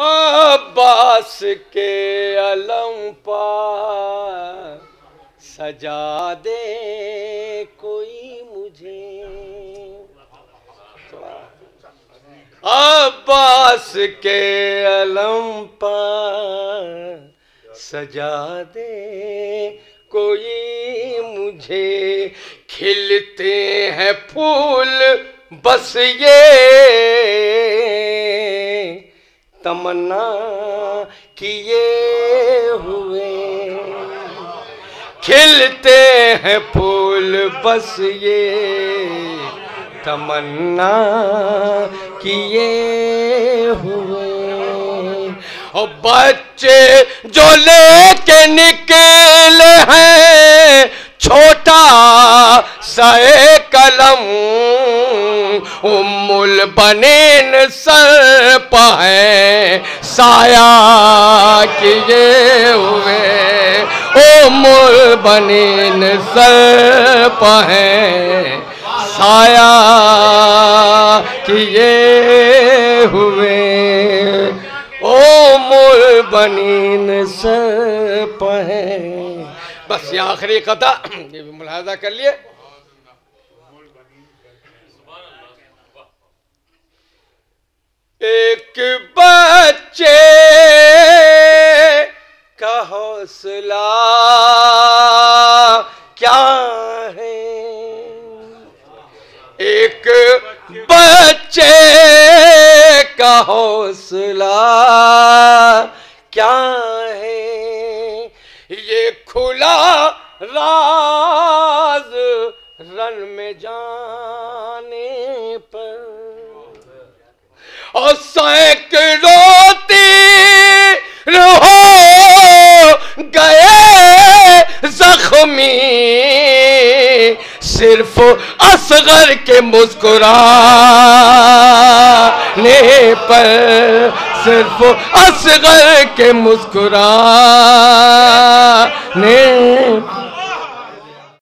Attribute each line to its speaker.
Speaker 1: अब्बास के अलम पर सजा दे कोई मुझे, अब्बास के अलम पर सजा दे कोई मुझे। खिलते हैं फूल बस ये तमन्ना किए हुए, खिलते हैं फूल बस ये तमन्ना किए हुए। और बच्चे जो लेके निकले हैं छोटा सा कलम, उम्मुल बनीन सर पर साया किए हुए, उम्मुल बनीन सर पर साया किए हुए, उम्मुल बनीन सर पर। बस ये आखिरी कथा, ये भी मुलाहाजा कर लिए। एक बच्चे का हौसला क्या है, एक बच्चे का हौसला क्या है, ये खुला राज रन में जाने पर, और सैकड़ों तीर हो गए जख्मी, सिर्फ असगर के मुस्कुराने पर, सिर्फ असगर के मुस्कुराने